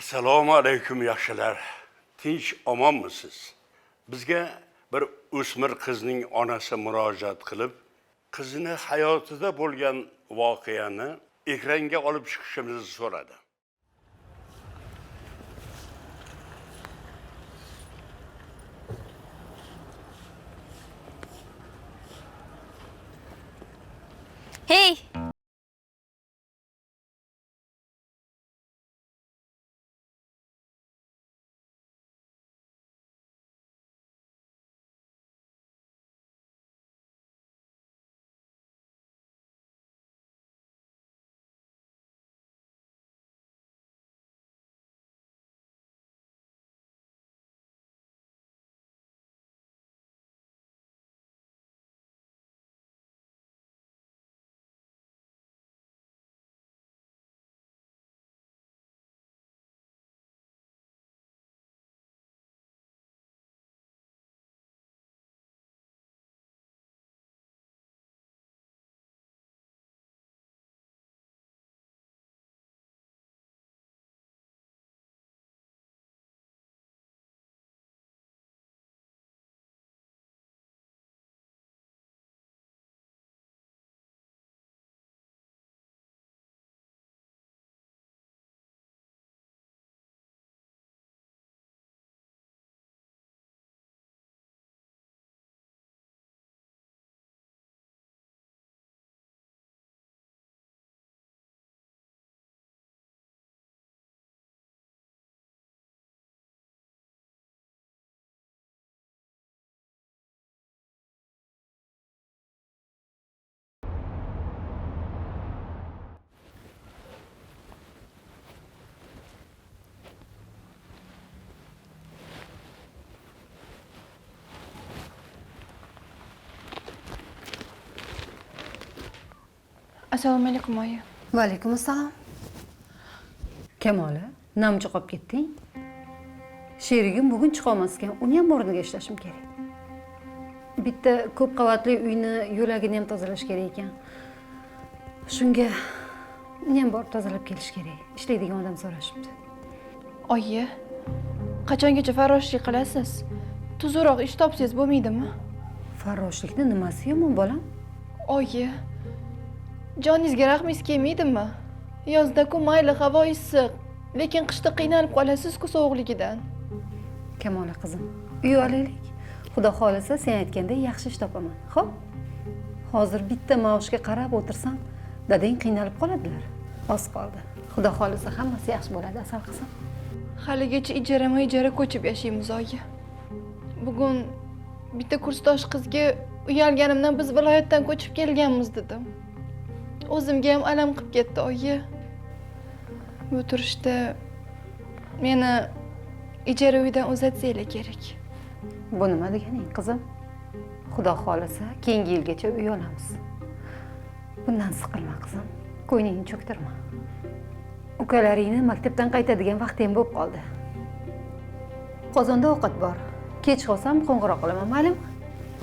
Assalomu alaykum yaxshilar. Tinch omonmisiz? Bizga bir o'smir qizning onasi murojaat qilib, qizini hayotida bo'lgan voqeani ekranga olib chiqishimizni so'radi. Hey! Assalomu alaykum oyi. Va alaykum assalom. Kamola, namcha qolib ketding? Sherigim bugun chiqa olmas ekan, uni ham o'rniga ishlashim kerak. Bitta ko'p qavatli uyni yo'lagini ham tozalash kerak ekan. Shunga uni ham borib tozalab kelish kerak. Ishlaydigan odam so'rashibdi. Oyi, qachongacha farroshlik qilasiz? Tuzroq ish topsangiz bo'lmaydimi? Farroshlikni nimasi yomon bolam? Oyi, joningizga rahmingiz kelmaydimi? Yozda-ku mayli havo issiq, lekin qishda qiynalib qolasiz-ku sovuqligidan. Kamola qizim, uy olaylik. Xudo xolisa sen aytgandek yaxshi ish topaman. Xo'p? Hozir bitta maoshga qarab o'tirsam, dadang qiynalib qoladilar. Oz qoldi. Xudo xolisa hammasi yaxshi bo'ladi, asal qizim. Haligacha ijara ko'chib yashaymiz oyi. Bugun bitta kursdosh qizga uyalganimdan biz viloyatdan ko'chib kelganmiz dedim. O'zimga ham alam qilib ketdi oyi. Bu turishda meni ijara uydan uzatsanglar kerak. Bu nima deganing qizim? Xudo xolisa keyingi yilgacha uy olamiz. Bundan siqilma qizim. Ko'nglingni cho'ktirma. Ukalaringni maktabdan qaytadigan vaqt ham bo'lib qoldi. Qozonda ovqat bor. Kech qolsam qo'ng'iroq qilaman, ma'lummi?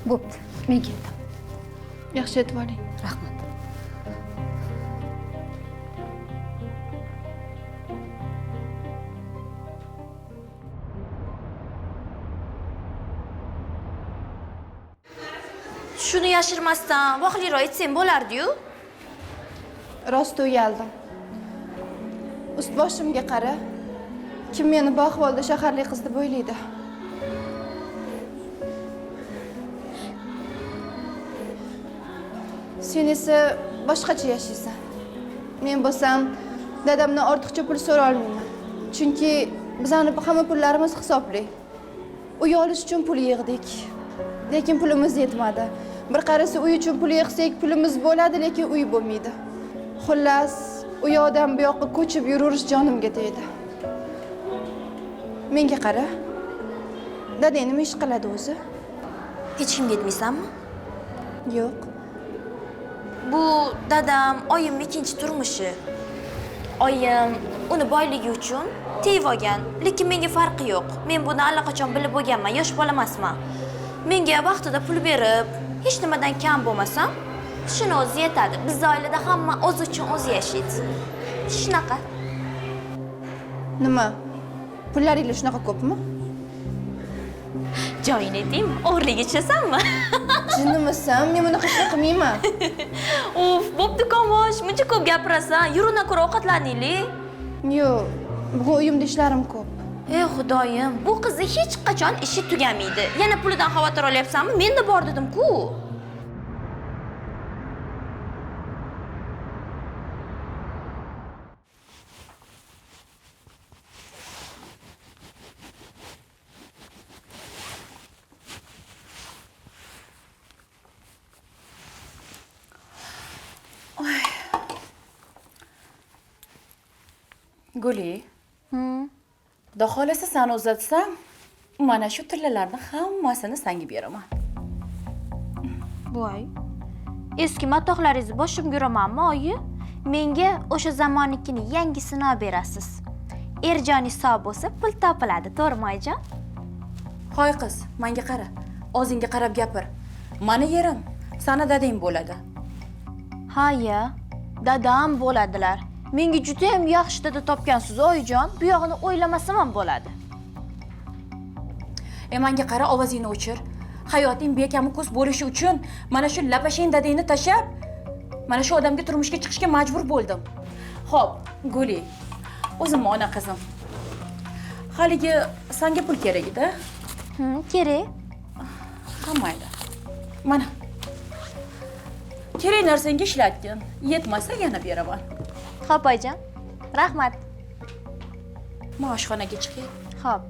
Bo'pti, men ketdim. Yaxshi aytib oling. Rahmat. Shuni yashirmasdan voqliroq aytsang bo'lardi-yu. Rost uyaldim. Ust-boshimga qara. Kim meni bu ahvolda shaharli qiz deb o'ylaydi? Sen esa boshqacha yashaysan. Men bo'lsam, dadamdan ortiqcha pul so'ra olmayman. Chunki bizning hamma pullarimiz hisobli. Uy olish uchun pul yig'dik. Lekin pulimiz yetmadi. Bir qarasa uy uchun pul yig'sak, pulimiz bo'ladi, lekin uy bo'lmaydi. Xullas, u yoqdan bu yoqqa ko'chib yurish jonimga tegdi. Menga qara. Dadang nima ish qiladi o'zi? Hech kimga aytmaysanmi? Yo'q. Bu dadam oyim ikkinchi turmushi. Oyim uni boyligi uchun tegib olgan, lekin menga farqi yo'q. Men buni allaqachon bilib bo'lganman, yosh bola emasman. Menga vaqtida pul berib, hech nimadan kam bo'lmasam, shuni o'zi yetadi. Bizning oilada hamma o'zi uchun o'zi yashaydi. Shunaqa. Nima? Pullaringiz shunaqa ko'pmi? Joyini aytaymi? O'g'irlik ichasanmi? Jinnimisan? Men bunaqa ishni qilmayman. Uf, bo'pti Kamosh, muncha ko'p gapirasan. Yur undan ko'ra ovqatlanaylik. Yo'q, bugun uyimda ishlarim ko'p. Ey Xudoyim, bu qizni hech qachon ishi tugamaydi. Yana pulidan xavotir olyapsanmi? Men-da bor dedim-ku. Guli. Xudo xolasa seni uzatsam, mana shu tillalarni hammasini senga beraman. Voy. Eski matohlaringizni boshimga uramanmi, oyi? Menga o'sha zamonnikini yangisini olib berasiz. Erjoningiz sog' bo'lsa, pul topiladi, to'g'rimi, oyijon? Hoy qiz, menga qara. O'zingga qarab gapir. Mani yerim, seni dadang bo'ladi. Ha-ya, dadam bo'ladilar. Menga juda ham yaxshi dada topgansiz, oyijon. Bu yog'ini o'ylamasam ham bo'ladi. Menga qara, ovozingni o'chir. Hayoting bekamu-ko'z bo'lishi uchun mana shu lapashang dadangni tashab, mana shu odamga turmushga chiqishga majbur bo'ldim. Xo'p, Guli. O'zimni ona qizim. Haligi senga pul kerak edi. Kerak. Ha, mayli. Mana. Kerak narsangga ishlatgin. Yetmasa yana beraman. Xo'p, oyijon. Rahmat. Men oshxonaga chiqay. Xo'p.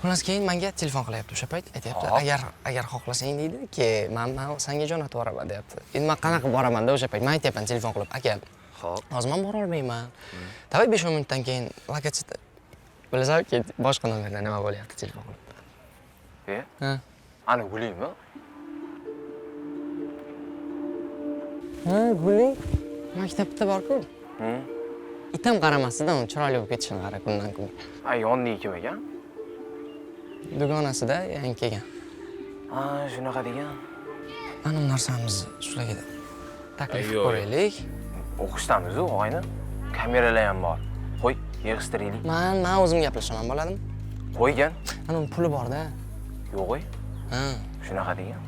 Xullas keyin menga telefon qilyapti o'sha payt, aytayapti, agar xohlasang deydi, men senga jo'natib boraman deyapti. Endi men qanaqa boraman-da o'sha payt. Men aytayapman telefon qilib, aka, xo'p, hozir men bora olmayman. Davay 5-10 minutdan keyin lokatsiya bilasanki boshqa nomerdan nima bo'lyapti telefon qilib. Ha. Ana Gulimi? Ha, Guli. Maktabda bor-ku. Itam qaramasdan uni chiroyli bo'lib ketishini qara kundan kun. Ay, yonni kim ekan? Dugonasida yangi kelgan. Ha, shunaqa degan. Mana bu narsamiz shularga taklif Yo'q. ko'raylik. O'qishdamiz og'ayni. Kameralar ham bor. Qo'y, yig'ishtiraylik. Men o'zim gaplashaman, bo'ladimi? Qo'ygan. Ana uni puli bor-da. Yo'q-oy. Ha. Shunaqa degan.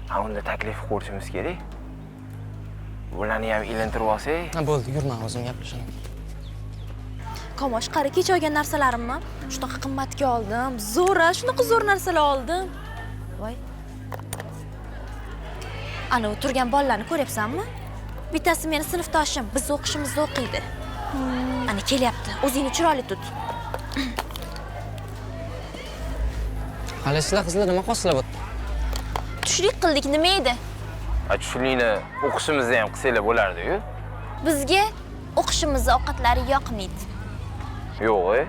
Ha, unda taklif ko'rishimiz kerak. Ularni ham ilintirib olsak. Ha, bo'ldi, yurma, o'zim gaplashaman. Kamosh, qara, kecha olgan narsalarimni shunaqa qimmatga oldim. Zo'ra, shunaqa zo'r narsalar oldim. Voy. Ana o'tirgan bolalarni ko'ryapsanmi? Bittasi meni sinfdoshim, biz o'qishimizda o'qiydi. Ana kelyapti. O'zingni chiroyli tut. Hali sizlar qizlar nima qilsizlar bu? Tushlik qildik, nima edi? Tushlikni o'qishimizda ham qilsanglar bo'lardi-yu. Bizga o'qishimizda ovqatlari yoqmaydi. Yo'q-oy.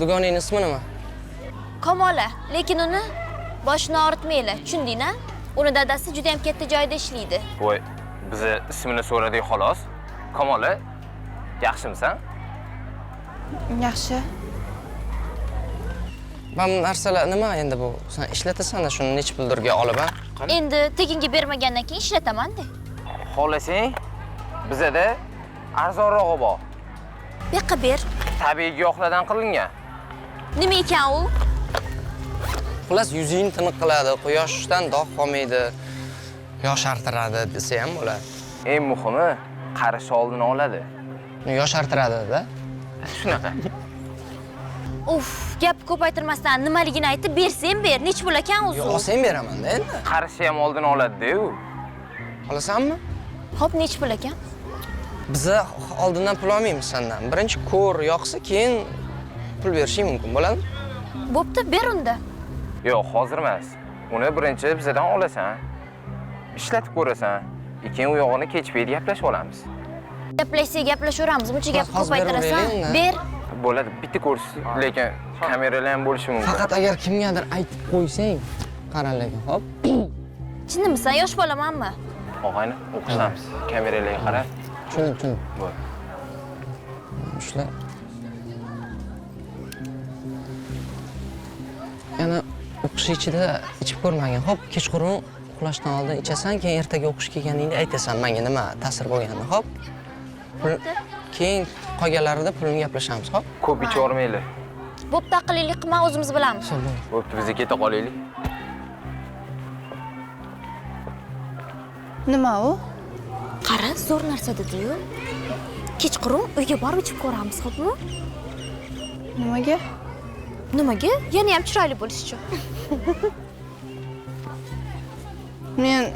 Dugonangning ismi nima? Kamola, lekin uni boshini og'ritmaylar, tushundingmi? Uni dadasi juda ham katta joyda ishlaydi. Voy, biz ismini so'radik xolos. Kamola, yaxshimisan? Yaxshi. Bu narsalar nima endi bu? Sen ishlatasan-da shuni nech puldurga olib, ha? Endi tekinga bermagandan keyin ishlataman-da. Xohlasang, bizada arzonrog'i bor. Beqqa ber. Tabiiy giyohlardan qilingan. Nima ekan u? Xullas yuzingni tiniq qiladi, quyoshdan dog' qolmaydi, yosh artiradi desa ham bo'ladi. Eng muhimi, qarish oldini oladi. Yosh artiradi-da. Shunaqa. Uf, gap ko'paytirmasdan nimaligini aytib bersang ber. Nech pul ekan o'zi? Yo'q, sen beraman-da endi. Qarishi ham oldini oladi-ku. Olasanmi? Xo'p, nech pul ekan? Biza oldindan pul olmaymiz sendan. Birinchi ko'r, yoqsa, keyin pul berishing mumkin bo'ladimi? Bo'pti, ber unda. Yo'q, hozir emas. Uni birinchi bizdan olasan. Ishlatib ko'rasan. Keyin u yog'ini kech payt gaplashib olamiz. Gaplashaveramiz. Buncha gap Hozir berib ko'paytirasan. beraylik unda. Ber. Bo'ladi, bitta ko'rs, lekin kameralar ham bo'lishi mumkin. Faqat agar kimgadir aytib qo'ysang, qara lekin, xo'p? Chinnimisan, yosh bolamanmi? Og'ayni, o'qishamiz. Kameralarga qara. Tushundim. Bo'ldi. Ushla. Yana o'qish ichida ichib ko'rmagin. Xo'p, kechqurun uxlashdan oldin ichasan, keyin ertaga o'qish kelganingda aytasan menga nima ta'sir bo'lganini, xo'p? Keyin qolganlarida pulni gaplashamiz, xo'p? Ko'p ichib olmaylik. Bo'pti, aqllilik qilma, o'zimiz bilamiz. Bo'pti, biz keta qolaylik. Nima u? Qara, zo'r narsa dedi-yu. Kechqurun uyga borib ichib ko'ramiz, xo'pmi? Nimaga? Nimaga? Yana ham chiroyli bo'lish uchun. Men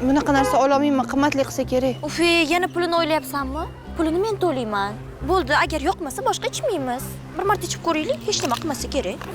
bunaqa narsa ololmayman, qimmatli qilsa kerak. Ufi, yana pulini o'ylayapsanmi? Pulini men to'layman. Bo'ldi, agar yoqmasa boshqa ichmaymiz. Bir marta ichib ko'raylik, hech nima qilmasa kerak.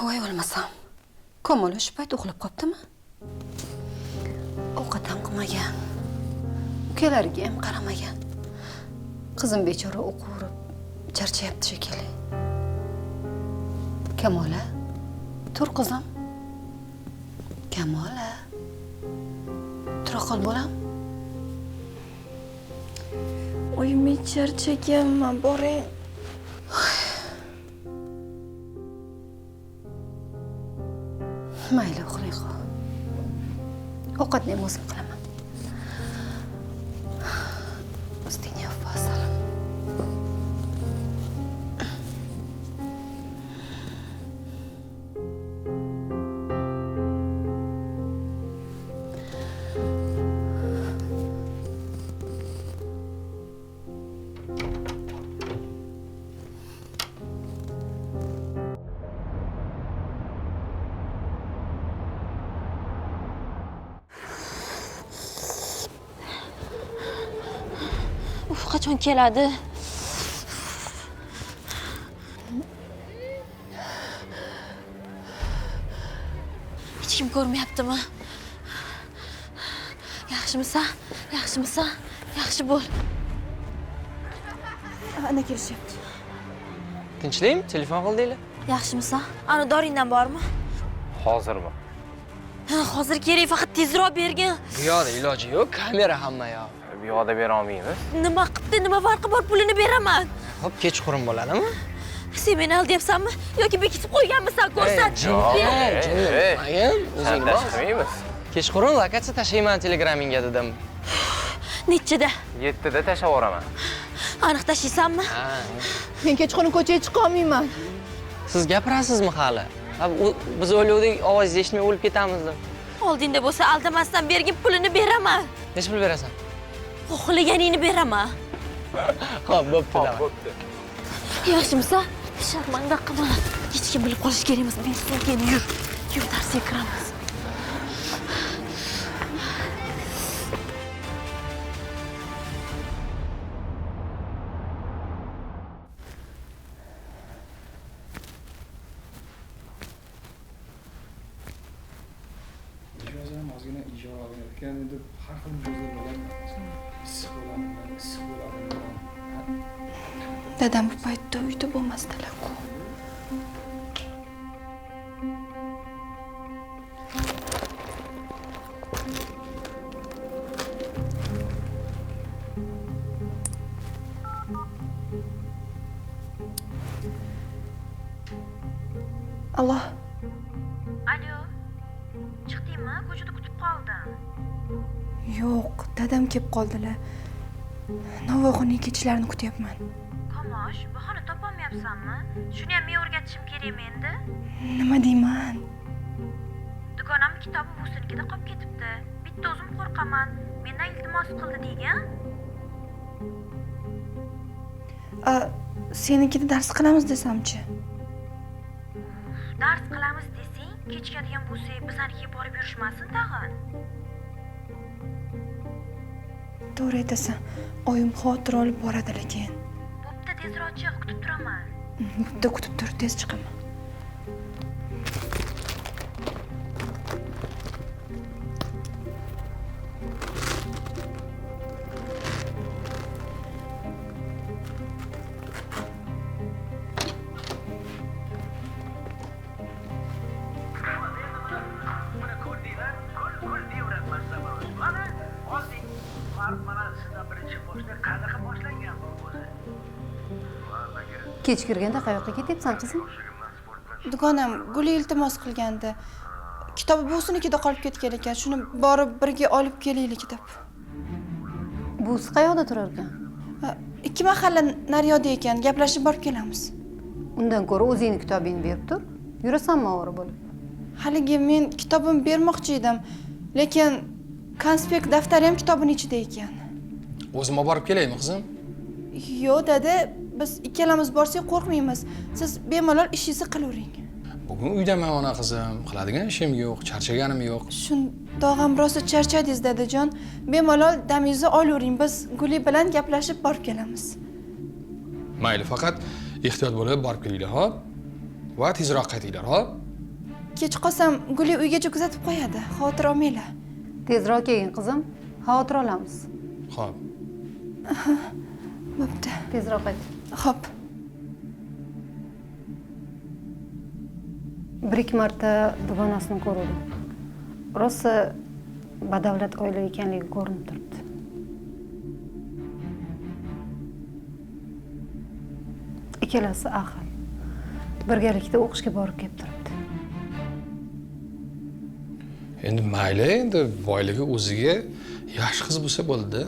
Voy o'lmasam. Komil shu payt uxlab qoptimi? Ovqat ham qilmagan. Ukalariga ham qaramagan. Qizim bechora o'qib, charchayapti shekilli. Kamola, tur qizim. Kamola. Tura qol bolam. Oyim, men charchaganman, boring. Mayli, uxlang qol. Ovqatni ham o'zim qilaman. Ustingga fosalim. Uf, qachon keladi? Hech kim ko'rmayaptimi? Yaxshimisan? Yaxshimisan? Yaxshi bo'l. Ana kelishyapti. Tinchlikmi? Telefon qildinglar? Yaxshimisan? Ana doringdan bormi? Hozirmi? Ha, hozir kerak, faqat tezroq bergin. Bu yoqda iloji yo'q, kamera hamma yoq. Bu yoqda bera olmaymiz. Nima qilibdi, nima farqi bor, pulini beraman. Xo'p, kechqurun bo'ladimi? Sen meni aldayapsanmi yoki bekitib qo'yganmisan? Ko'rsat. Mayin, Sen o'zing bor. tashlaymiz. Kechqurun lokatsiya tashlayman telegramingga dedim. Nechida? 7da tashlab yuboraman. Aniq tashlaysanmi? Ha. Men kechqurun ko'chaga chiqa olmayman. Siz gapirasizmi hali? Biz o'ylovdik, ovozingizni eshitmay o'lib ketamiz deb. Oldingda bo'lsa aldamasdan bergin, pulini beraman. Necha pul berasan? Xohlaganingni beraman. Xo'p, bo'pti. Bo'pti. Yaxshimisan? Sharmanda qilma. Hech kim bilib qolish kerak emas. Men sen keyin yur. Yur, darsga kiramiz. Ijozam ozgina ijod olayotgan edi. Har xil mijozlar bo'ladi. Issiq bo'ladimi, issiq bo'ladimi. Dadam bu paytda uyda bo'lmasdilar-ku. Alloh. Alo. Chiqdingmi? Ko'chada kutib qoldim. Yo'q, dadam kelib qoldilar. Navoiyxonaga ketishlarini kutyapman. Qamosh, bahona topolmayapsanmi? Shuni ham men o'rgatishim kerakmi endi? Nima deyman? Dugonamning kitobi businikida qolib ketibdi. Bitta o'zim qo'rqaman. Mendan iltimos qildi degan. Senikida dars qilamiz desamchi? Dars qilamiz desang, kechikadigan bo'lsak, bizanikiga borib yurishmasin tag'in. To'g'ri aytasan. Oyim xavotir olib boradi lekin. Bo'pti, tezroq chiq, kutib turaman. Bitta kutib tur, tez chiqaman. Kech kirganda qayoqqa ketyapsan qizim? Dugonam Guli iltimos qilgandi. Kitobi buvinikida qolib ketgan ekan. Shuni borib birga olib kelaylik deb. Buvisi qayoqda turar ekan? 2 mahalla naryoqda ekan. Gaplashib borib kelamiz. Undan ko'ra o'zingning kitobingni berib tur. Yurasanmi ovora bo'lib? Haligi men kitobimni bermoqchi edim, lekin konspekt daftari ham kitobning ichida ekan. O'zim olib borib kelaymi, qizim? Yo'q, dada, biz ikkalamiz borsak qo'rqmaymiz. Siz bemalol ishingizni qilavering. Bugun uydaman ona qizim. Qiladigan ishim yo'q, charchaganim yo'q. Shundoq ham rosa charchadingiz, dadajon. Bemalol damingizni olavering. Biz Guli bilan gaplashib borib kelamiz. Mayli, faqat ehtiyot bo'lib borib kelinglar, hop? Va tezroq qaytinglar, hop? Kech qolsam Guli uygacha kuzatib qo'yadi. Xavotir olmanglar. Tezroq kelgin qizim. Xavotir olamiz. Xo'p. Bo'pti. Tezroq qayt. Xo'p. Bir-ikki marta dugonasini ko'rdim. Rosa badavlat oila ekanligi ko'rinib turibdi. Ikkalasi ahil. Birgalikda o'qishga borib kelib turibdi. Endi mayli, endi boyligi o'ziga yaxshi qiz bo'lsa bo'ldi.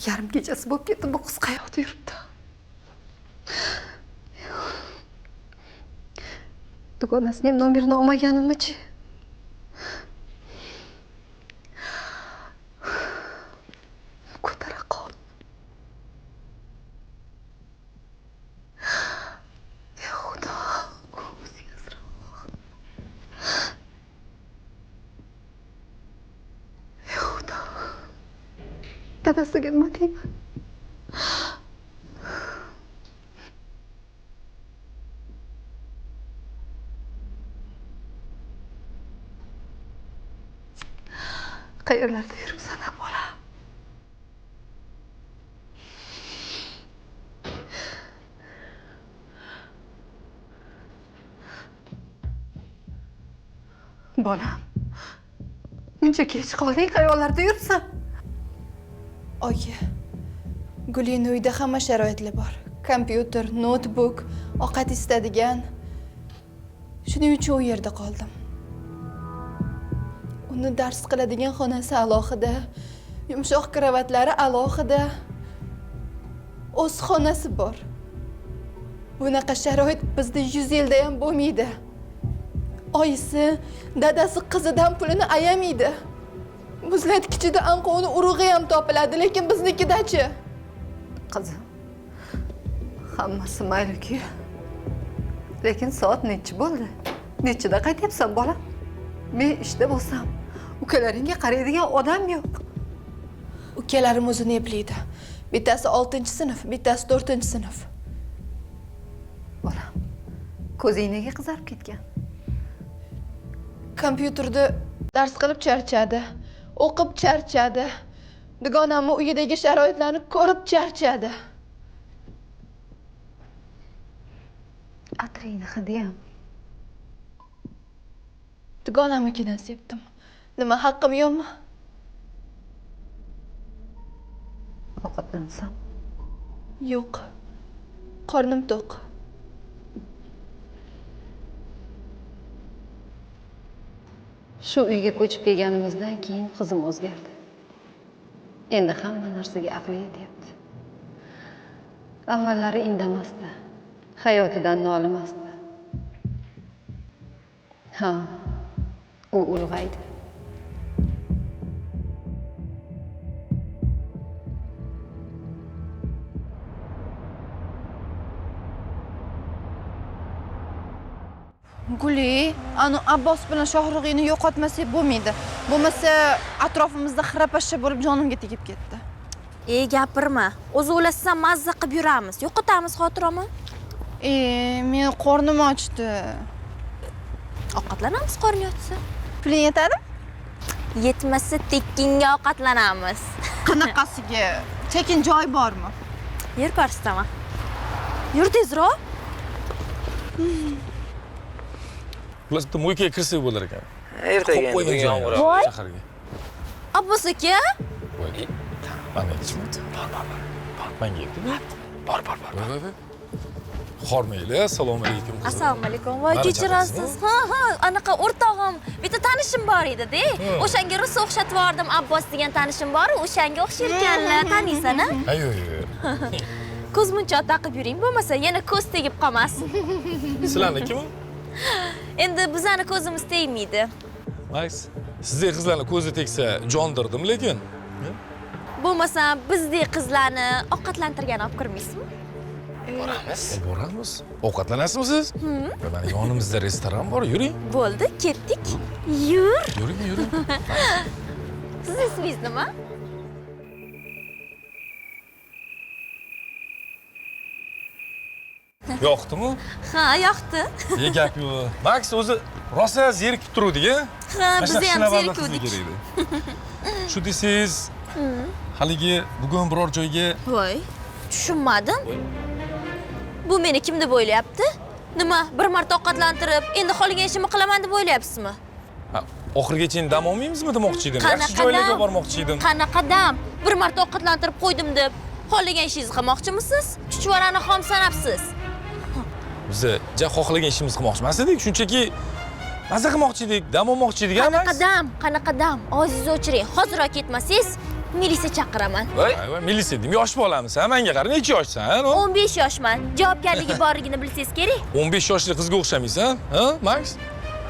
yarim kechasi bo'lib ketdi, bu qiz qayoqda yuribdi? Dugonasini ham nomerini olmaganimmi-chi? Ko'tara qol. Ya Xudo, o'zing asrab. Ya Xudo. Dadasiga nima deyman? Qayerlarda yuribsan, bolam? Bolam, muncha kech qolding, qayerlarda yuribsan? Oyi, Gulini uyda hamma sharoitlar bor. Kompyuter, notebook, ovqat istadigan. Shuning uchun u yerda qoldim. Uni dars qiladigan xonasi alohida, yumshoq kravatlari alohida. O'z xonasi bor. Bunaqa sharoit bizda 100 yilda ham bo'lmaydi. Oyisi, dadasi qizidan pulini ayamaydi. Muzlatkichida anqovni urug'i ham topiladi, lekin biznikidachi? Qizim, hammasi mayli-ku. Lekin soat necha bo'ldi? Nechida qaytyapsan, bolam? Men ishda bo'lsam, ukalaringga qaraydigan odam yo'q. Ukalarim o'zini eplaydi. Bittasi 6-sinf, bittasi 4-sinf. Bolam, ko'zing nega qizarib ketgan? Kompyuterda dars qilib charchadi, o'qib charchadi. Dugonamni uyidagi sharoitlarni ko'rib charchadi. Atringni hidi ham. Dugonamnikidan sepdim. Nima haqqim yo'qmi? Ovqatlansam? Yo'q. Qornim to'q. Shu uyga ko'chib kelganimizdan keyin qizim o'zgardi. Endi hamma narsaga aqli yetyapti. Avvallari indamasdi. Hayotidan nolimasdi. Ha, u ulg'aydi. Guli, anu Abbos bilan Shohrug'ini yo'qotmasak bo'lmaydi. Bo'lmasa atrofimizda xirapashsha bo'lib jonimga tegib ketdi. Gapirma. O'zi o'lassan mazza qilib yuramiz. Yo'qotamiz xotirami? Men qornim ochdi. Ovqatlanamiz qorni yotsa. Puling yetadimi? Yetmasa tekkinga ovqatlanamiz. Qanaqasiga? Tekin joy bormi? Yer ko'rsataman. Yur tezroq. Xullas bitta mo'ykaga kirsak bo'lar ekan. Ertaga Qo'ying endi joyga, Voy. shaharga. Abbos aka. Voy. Mana ichma. Bor. Menga aytdi. Bor. Voy. Xormayli, assalomu alaykum. Assalomu alaykum. Voy, kechirasiz. Ha, anaqa o'rtog'im, bitta tanishim bor edi-da. O'shanga rosa o'xshatib yubordim. Abbos degan tanishim bor, o'shanga o'xsharkanlar. Taniysan-a? Yo'q. Ko'zmunchoq taqib yuring, bo'lmasa yana ko'z tegib qolmasin. Sizlarni kim? Endi bizani ko'zimiz tegmaydi. Max, sizdek qizlarni ko'zi tegsa jondirdim, lekin. Bo'lmasa bizdek qizlarni ovqatlantirgan olib kirmaysizmi? Boramiz. Ovqatlanasizmi siz? Mana yonimizda restoran bor, yuring. Bo'ldi, ketdik. Yur. Yuring. Siz ismingiz nima? Yoqdimi? Ha, yoqdi. Gap yo'q. Max o'zi rosa zerikib turuvdik-a? Ha, biz ham zerikdik. Shu desangiz, haligi bugun biror joyga Voy, tushunmadim. Bu meni kim deb o'ylayapti? Nima, bir marta ovqatlantirib, endi qolgan ishimni qilaman deb o'ylayapsizmi? oxirigacha dam olmaymizmi demoqchi edim. Yaxshi joylarga bormoqchi edim. Qanaqa dam? Bir marta ovqatlantirib qo'ydim deb qolgan ishingizni qilmoqchimisiz? Chuchvarani xom sanabsiz. Biz xohlagan ishimizni qilmoqchi emas edik, shunchaki maza qilmoqchi edik, dam olmoqchi edik. Qanaqa dam? Oziz o'chiring. Hoziroq ketmasangiz, Militsiya chaqiraman. voy militsiya dedim yosh bolamisan menga qara necha yoshsan 15 yoshman. Javobgarligi borligini bilsangiz kerak. 15 yoshli qizga o'xshamaysan ha Max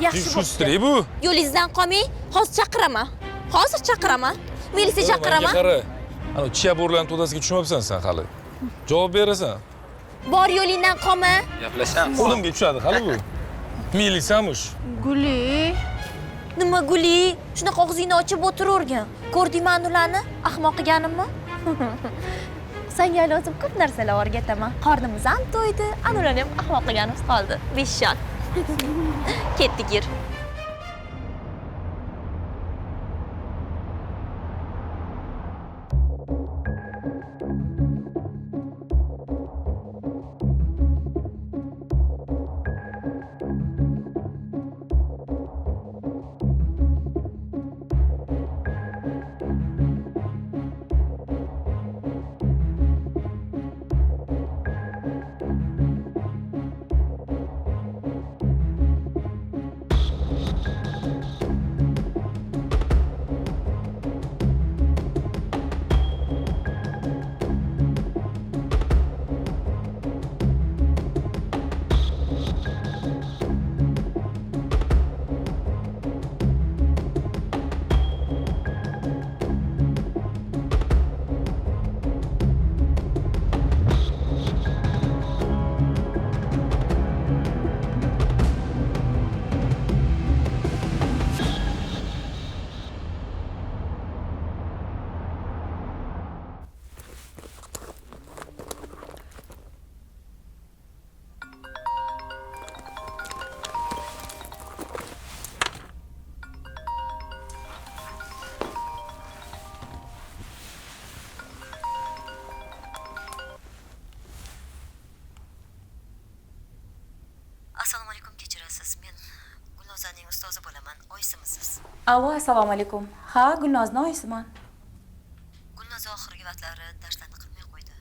Yaxshi shu bo'pti. stri bu Yo'lingizdan qolmang. Hozir chaqiraman. Hozir chaqiraman. Militsiya menga chaqiraman. qara ana chiya bo'rlarni to'dasiga tushmabsan sen hali javob berasan Bor yo'lingdan qolma. Gaplashamiz. qo'limga tushadi hali bu militsiyamush Guli. Nima guli? Shunaqa og'zingni ochib o'tiravergin. Ko'rdingmi ularni? Ahmoq qilganimmi? Senga lozim ko'p narsalar o'rgataman. Qornimiz ham to'ydi, ularni ham ahmoq qilganimiz qoldi. Beshon. Ketdik yur. Assalomu alaykum, kechirasiz. Men Gulnozaning ustozi bo'laman. Oysimisiz? Allo, assalomu alaykum. Ha, Gulnozni oyisiman. Gulnoza oxirgi vaqtlari darslarni qilmay qo'ydi.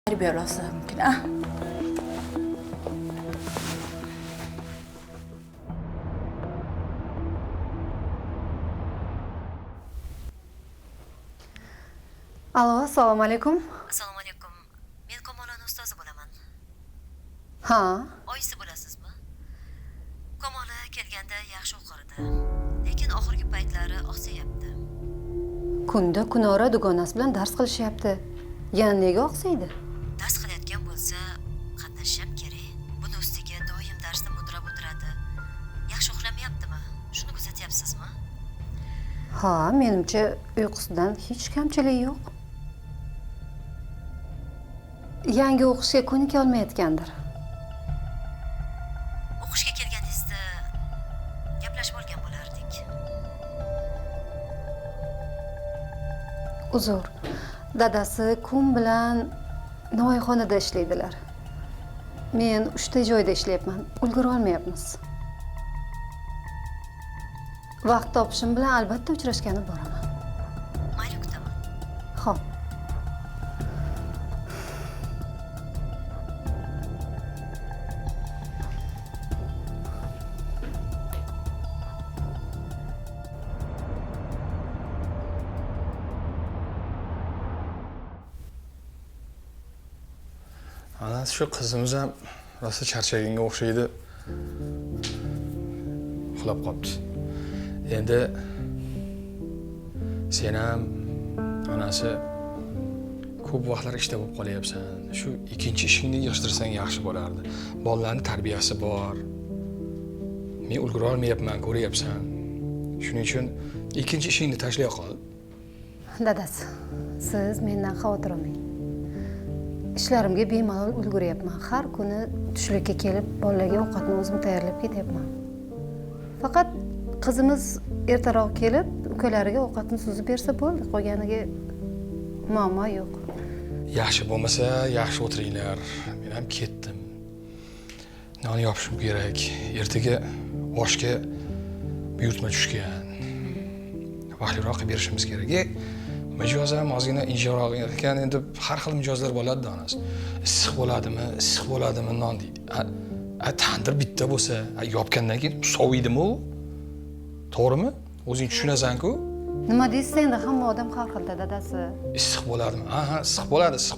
Tarbiya olsa mumkin. Allo, assalomu alaykum. Assalomu alaykum. Men Komolani ustozi bo'laman. Ha, Oyisi bo'lasizmi? Komola kelganda yaxshi o'qirdi, lekin oxirgi paytlari oqsayapti. kunda Kunora dugonasi bilan dars qilishyapti. Yana nega oqsaydi? Dars qilayotgan bo'lsa, qanday Ha, menimcha uyqusidan hech kamchilik yo'q. Yangi o'qishga ko'nika olmayotgandir. O'qishga kelganingizda gaplashib olgan bo'lardik. Uzr. Dadasi kun bilan novvoyxonada ishlaydilar. Men 3 ta joyda ishlayapman. Ulgura olmayapmiz. Vaqt topishim bilan albatta uchrashgani boraman. Mayli, kutaman. Xo'p. Ana shu qizimiz ham rosa charchaganga o'xshaydi. Uxlab qopti. Endi sen ham onasi ko'p vaqtlar ishda bo'lib qolyapsan. Shu ikkinchi ishingni yig'ishtirsang yaxshi bo'lardi. Bolalarning tarbiyasi bor. Men ulgura olmayapman, ko'ryapsan. Shuning uchun ikkinchi ishingni tashlay qol. Dadasi, siz mendan xavotir olmang. Ishlarimga bemalol ulguryapman. Har kuni tushlikka kelib, bolalarga ovqatni o'zim tayyorlab ketyapman. Faqat qizimiz ertaroq kelib, ukalariga ovqatni suzib bersa bo'ldi. Qolganiga muammo yo'q. Yaxshi bo'lmasa, yaxshi o'tiringlar. Men ham ketdim. Non yopishim kerak. Ertaga oshga buyurtma tushgan. Vaqtliroq qilib berishimiz kerak. Mijoz ham ozgina injiroq ekan, endi har xil mijozlar bo'ladi-da onasi. Issiq bo'ladimi, issiq bo'ladimi non deydi. Tandir bitta bo'lsa, yopgandan keyin soviydimi u? To'g'rimi? O'zing tushunasan-ku? Nima deysiz endi, hamma odam har xilda, dadasi. Issiq bo'ladimi? Ha, issiq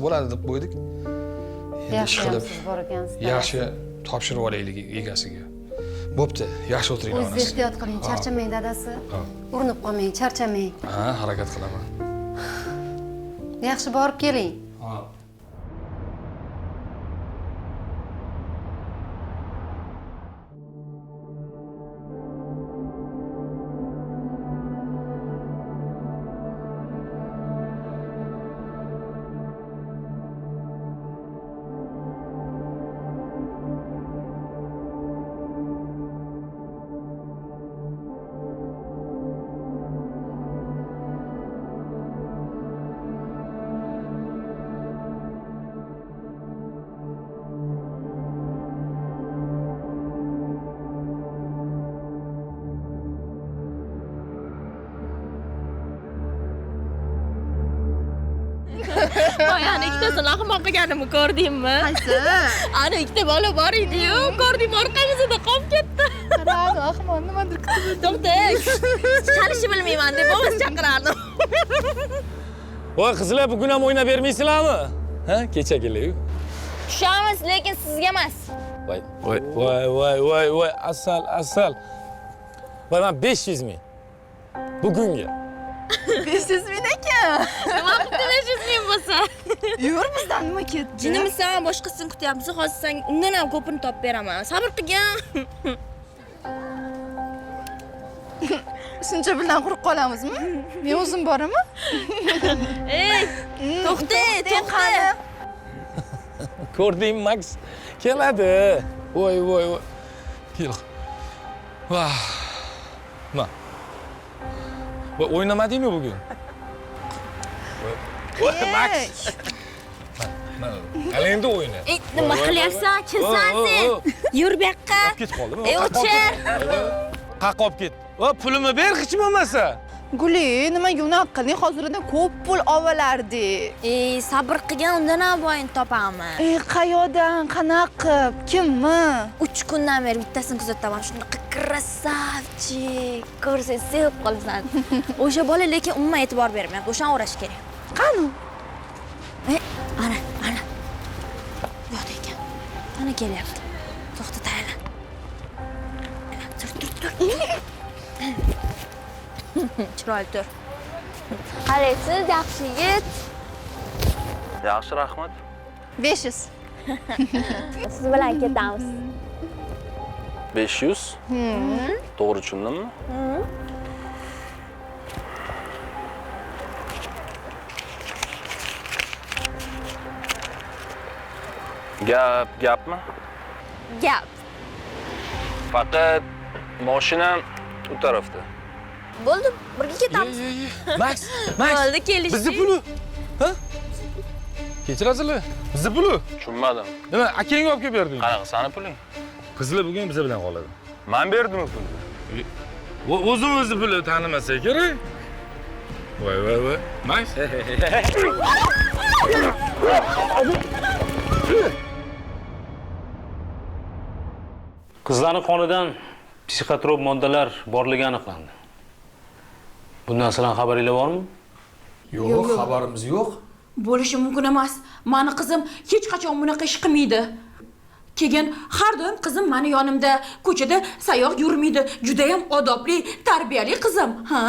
bo'ladi deb qo'ydik. Yaxshi siz bor ekansiz. Yaxshi topshirib olaylik egasiga. Bo'pti, yaxshi o'tiringlar onasi. O'zingiz ehtiyot qiling, charchamang dadasi. Urinib qolmang, charchamang. Ha, harakat qilaman. Yaxshi borib keling. Ha. Ana ikkitasini ahmoq qilganimni ko'rdingmi? Qaysi? Ana ikkita bola bor edi-yu, ko'rdingmi, orqamizda qolib ketdi. Qarang, ahmoq nimadir kutib. To'xta, chalishni bilmayman deb bo'g'iz chaqirardim. Voy qizlar, bugun ham o'ynab bermaysizlarmi? Ha, kecha kelay. Tushamiz, lekin sizga emas. Voy, asal. Voy, men 500 ming. Bugunga. 500 ming ekan. Nima qildi 500 ming bo'lsa? Yur, bizdan nima ketdi? Jinimizdan boshqasini kutyapmiz. Hozir sen undan ham ko'pini topib beraman. Sabr qilgan. Shuncha bilan qurib qolamizmi? Men o'zim boraman. Ey, to'xta. Ko'rding, Max? Keladi. Voy. Kel. Vah. Ma. Voy, o'ynamadingmi bugun? Voy, Max. Hali endi o'yna. Ey, nima qilyapsan? Kimsan sen? Yur bu yoqqa. Ketib qoldimi? Ey, o'chir. Qaq olib ket. Va pulimni ber hech bo'lmasa. Guli, nimaga unaqa qiling? Hozirdan ko'p pul ovalardik. Ey, sabr qilgan, undan ham boyini topaman. Ey, qayoqdan, qanaqa qilib, kimmi? 3 kundan beri bittasini kuzatyapman. Shunaqa krasavchik. Ko'rsang sevib qolasan. O'sha bola lekin umuman e'tibor bermayapti. O'shani o'rash kerak. Qani? Ana. Yo'q ekan. Ana kelyapti. To'xta, tayyorlan. Tur. Chiroyli tur. Qalaysiz, yaxshi yigit? Yaxshi, rahmat. 500. Siz bilan ketamiz. 500? To'g'ri tushundimmi? Gapmi? Gap. Faqat mashinam u tarafda. Bo'ldi, birga ketamiz. Max, Bo'ldi, kelishdik. bizni puli. Ha? Kechirasizlar. Bizni puli. Tushunmadim. Nima, akangga olib kelib berding? Qanaqa sani puling? Qizlar bugun biz bilan qoladi. Men berdim pulni. O'zi puli tanimasa kerak. Voy. Max. Qizlarning qonidan psixotrop moddalar borligi aniqlandi. Bundan sizlarning xabaringiz bormi? Yo'q, xabarimiz yo'q. Bo'lishi mumkin emas. Mani qizim hech qachon bunaqa ish qilmaydi. Keyin har doim qizim meni yonimda, ko'chada sayoq yurmaydi. Juda ham odobli, tarbiyali qizim. Ha?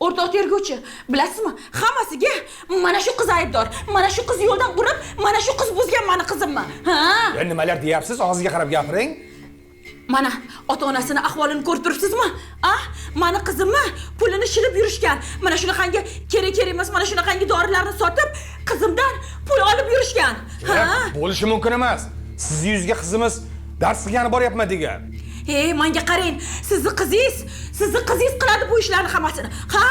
O'rtoq tergovchi, bilasizmi? Hammasiga mana shu qiz aybdor. Mana shu qiz yo'ldan urib, mana shu qiz buzgan meni qizimmi? Ha? Nimalar deyapsiz? Og'ziga qarab gapiring. Mana ota-onasini ahvolini ko'rib turibsizmi? Mani qizimni pulini shilib yurishgan. Mana shunaqangi kerak emas, mana shunaqangi dorilarni sotib, qizimdan pul olib yurishgan. Ha? Bo'lishi mumkin emas. Sizni yuzga qizimiz dars qilgani boryapman degan. Hey, menga qarang. Sizni qizingiz qiladi bu ishlarni hammasini. Ha,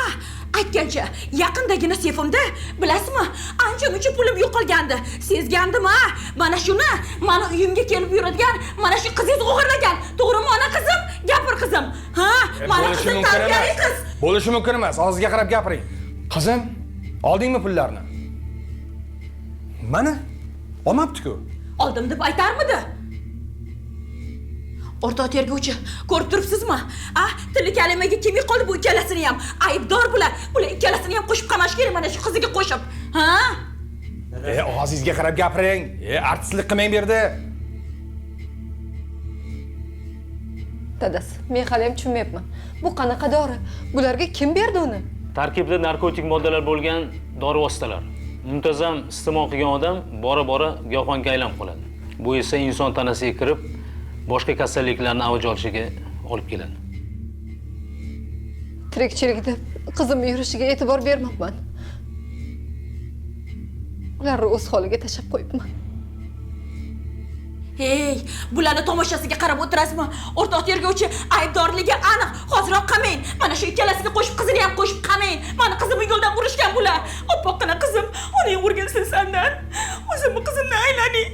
aytgancha, yaqindagina sefimda, bilasizmi? Ancha-muncha pulim yo'qolgandi. Sezgandim, ha? Mana shuni, meni uyimga kelib yuradigan, mana shu qizingiz o'g'irlagan. To'g'rimi, ona qizim? Gapir qizim. Ha, meni qizim tarbiyali qiz. Bo'lishi mumkin emas. Og'ziga qarab gapiring. Qizim, oldingmi pullarni? Mana, olmabdi-ku. Oldim deb aytarmidi? O'rtoq tergovchi, ko'rib turibsizmi? Tili kalimaga kelmay qoldi bu ikkalasini ham. Aybdor bular. Bular ikkalasini ham qo'shib qamash kerak mana shu qiziga qo'shib. Ha? Og'zingizga qarab gapiring. Artistlik qilmang bu yerda. Dadasi, men hali ham tushunmayapman. Bu qanaqa dori? Bularga kim berdi uni? Tarkibida narkotik moddalar bo'lgan dori vositalar. Muntazam iste'mol qilgan odam bora-bora giyohvandga aylanib qoladi. Bu esa inson tanasiga kirib, boshqa kasalliklarni avj olishiga olib keladi. Tirikchilikda qizimning yurishiga e'tibor bermayapman. Ularni o'z holiga tashlab qo'yibman. Hey, bularni tomoshasiga qarab o'tirasizmi? O'rtoq tergovchi, aybdorligi aniq. Hoziroq qamang. Mana shu ikkalasiga qo'shib qizini ham qo'shib qamang. Meni qizimni yo'ldan urishgan bular. Oppoqqina qizim, uning urginsin sendan. O'zimni qizimni aylaning.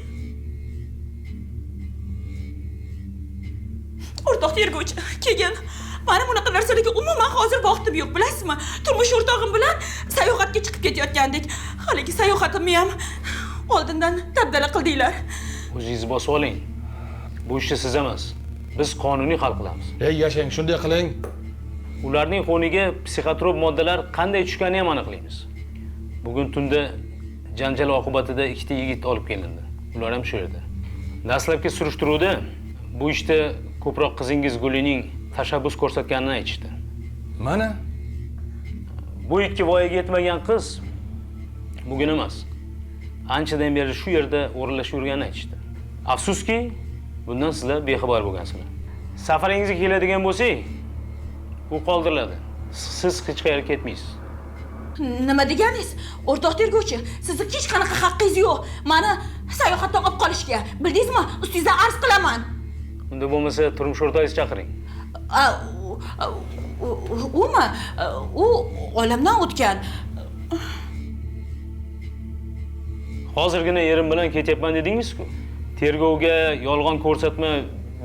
O'rtoq tergovchi, keyin mana bunaqa narsalarga umuman hozir vaqtim yo'q, bilasizmi? Turmush o'rtog'im bilan sayohatga chiqib ketayotgandik. Haligi sayohatimni ham oldindan tabdala qildinglar. O'zingizni bosib oling. Bu ishni siz emas, biz qonuniy hal qilamiz. Yashang, shunday qiling. Ularning qo'niga psixotrop moddalar qanday tushganini ham aniqlaymiz. Bugun tunda janjal oqibatida ikkita yigit olib kelindi. Ular ham shu yerda. Dastlabki surishtiruvda bu ishda ko'proq qizingiz Gulining tashabbus ko'rsatganini aytishdi. Mana bu ikki voyaga yetmagan qiz bugun emas, anchadan beri shu yerda o'ralashib yurganini aytishdi. Afsuski, bundan sizlar bexabar bo'lgansizlar. Safaringizga keladigan bo'lsak, u qoldiriladi. Siz hech qayerga ketmaysiz. Nima deganingiz? O'rtoq tergovchi, sizning hech qanaqa haqqingiz yo'q. Meni sayohatdan olib qolishga. Bildingizmi? Ustingizdan arz qilaman. Unda bo'lmasa turmush o'rtog'ingizni chaqiring. U olamdan o'tgan. Hozirgina erim bilan ketyapman dedingiz-ku. Tergovga yolg'on ko'rsatma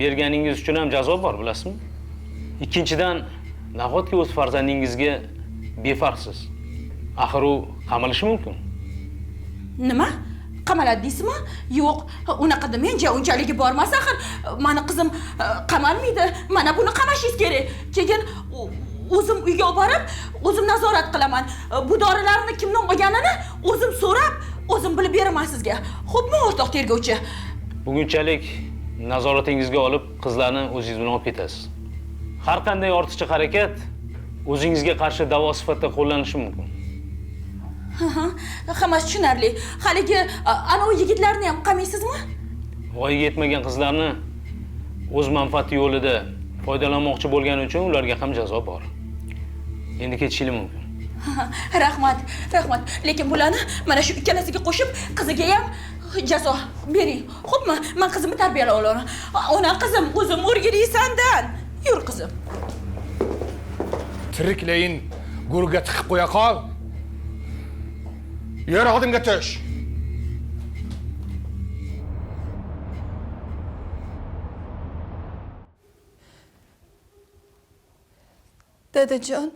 berganingiz uchun ham jazo bor, bilasizmi? Ikkinchidan, nahotki o'z farzandingizga befarqsiz. Axir u qamalishi mumkin. Nima? Qamaladi deysizmi? Yo'q, unaqa demang, unchalik bormas axir. Meni qizim qamalmaydi. Mana buni qamashingiz kerak. Keyin o'zim uyga olib borib, o'zim nazorat qilaman. Bu dorilarni kimdan olganini o'zim so'rab, o'zim bilib beraman sizga. Xo'pmi, o'rtoq tergovchi? Bugunchalik nazoratingizga olib, qizlarni o'zingiz bilan olib ketasiz. Har qanday ortiqcha harakat o'zingizga qarshi davo sifatida qo'llanishi mumkin. Hammasi tushunarli. Haligi ana u yigitlarni ham qamaysizmi? Voyaga yetmagan qizlarni o'z manfaati yo'lida foydalanmoqchi bo'lgani uchun ularga ham jazo bor. Endi ketishingiz mumkin. Rahmat, rahmat. Lekin bularni mana shu ikkalasiga qo'shib, qiziga ham jazo bering. Xo'pmi? Men qizimni tarbiyalab olaman. Ona qizim, o'zim o'rgilay sendan. Yur qizim. Tiriklayin gurga tiqib qo'ya qol. Yur oldimga tush. Dadajon,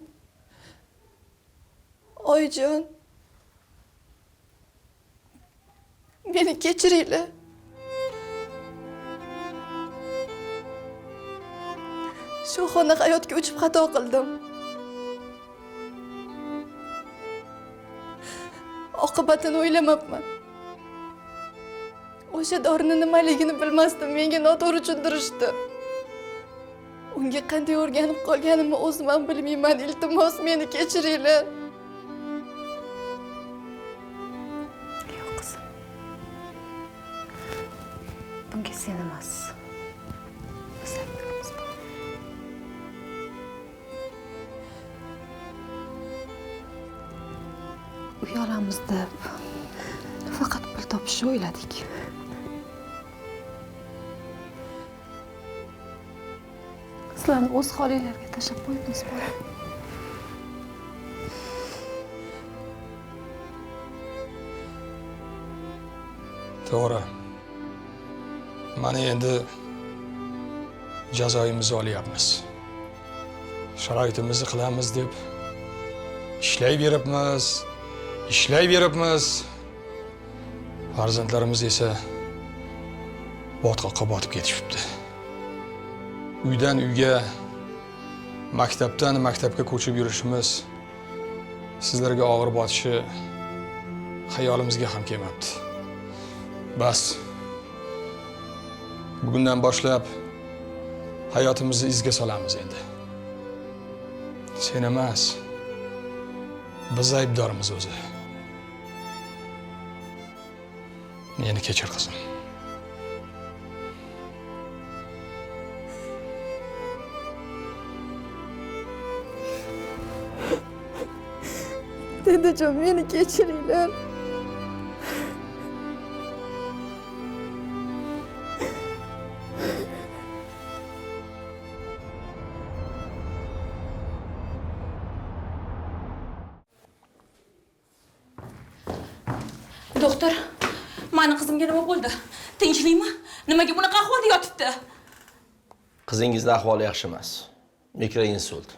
oyijon, meni kechiringlar. Shohona hayotga uchib xato qildim. Oqibatini o'ylamabman. O'sha dorini nimaligini bilmasdim, menga noto'g'ri tushuntirishdi. Unga qanday o'rganib qolganimni o'zim ham bilmayman. Iltimos, meni kechiringlar. Yo'q qizim. Bunga sen emas. Biz aybdormiz. Uyalamiz deb faqat pul topishni o'yladik. Sizlarni o'z holinglarga tashlab qo'yibmiz bola. To'g'ri. Mana endi jazoimizni olyapmiz. Sharoitimizni qilamiz deb ishlayveribmiz. Farzandlarimiz esa botqoqqa botib ketishibdi. Uydan uyga, maktabdan maktabga ko'chib yurishimiz sizlarga og'ir botishi xayolimizga ham kelmabdi. Bas. Bugundan boshlab hayotimizni izga solamiz endi. Sen emas, biz aybdormiz o'zi. Meni kechir qizim. Dadajon, meni kechiringlar. Doktor, mani qizimga nima bo'ldi? Tinchlikmi? Nimaga bunaqa ahvolda yotibdi? Qizingizning ahvoli yaxshi emas. Mikroinsult.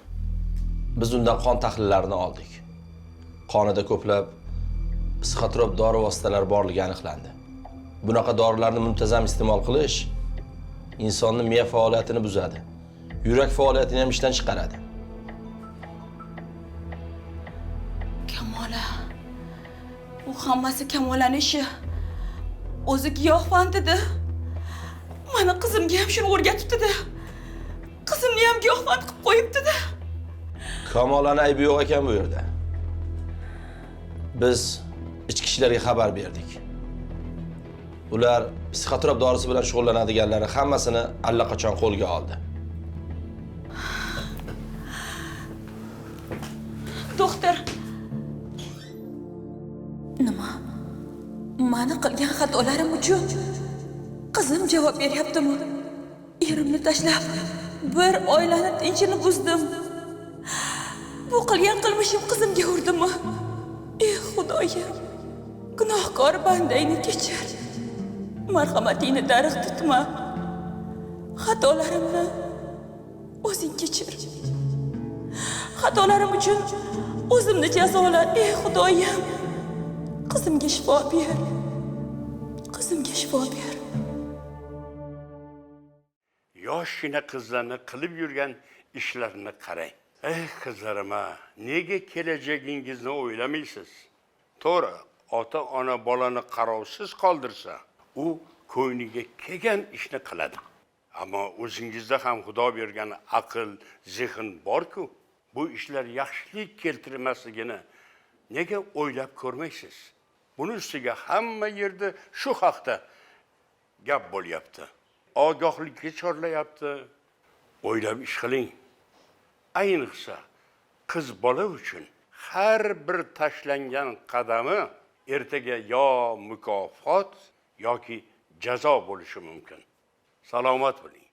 Biz undan qon tahlillarini oldik. Qonida ko'plab psixotrop dori vositalari borligi aniqlandi. Bunaqa dorilarni muntazam iste'mol qilish insonning miya faoliyatini buzadi. Yurak faoliyatini ham ishdan chiqaradi. Kamola. Bu hammasi Kamolaning ishi. O'zi giyohvand-edi. Mana qizimga ham shuni o'rgatibdi-da. Qizimni ham giyohvand qilib qo'yibdi-da. Kamolaning aybi yo'q ekan bu yerda. Biz ichki ishlarga xabar berdik. Ular psixotrop dorisi bilan shug'ullanadiganlarni hammasini allaqachon qo'lga oldi. Doktor. Nima? Mani qilgan xatolarim uchun qizim javob beryaptimi? Erimni tashlab bir oilani tinchini buzdim. Bu qilgan qilmishim qizimga urdimi? Ey Xudoyim, gunohkor bandangni kechir. Marhamatingni darig' tutma. Xatolarimni o'zing kechir. Xatolarim uchun o'zimni jazola, ey Xudoyim. Qizimga shifo ber. Qizimga shifo ber. Yoshgina qizlarni qilib yurgan ishlarini qarang. Ey qizlarim, nega kelajagingizni o'ylamaysiz? To'g'ri, ota-ona bolani qarovsiz qoldirsa, u ko'ngliga kelgan ishni qiladi. Ammo o'zingizda ham Xudo bergan aql, zehn bor-ku, bu ishlar yaxshilik keltirmasligini nega o'ylab ko'rmaysiz? Buni ustiga hamma yerda shu haqda gap bo'lyapti. Ogohlikka chorlayapti. O'ylab ish qiling. Ayniqsa qiz bola uchun har bir tashlangan qadami ertaga yo mukofot yoki jazo bo'lishi mumkin. Salomat bo'ling.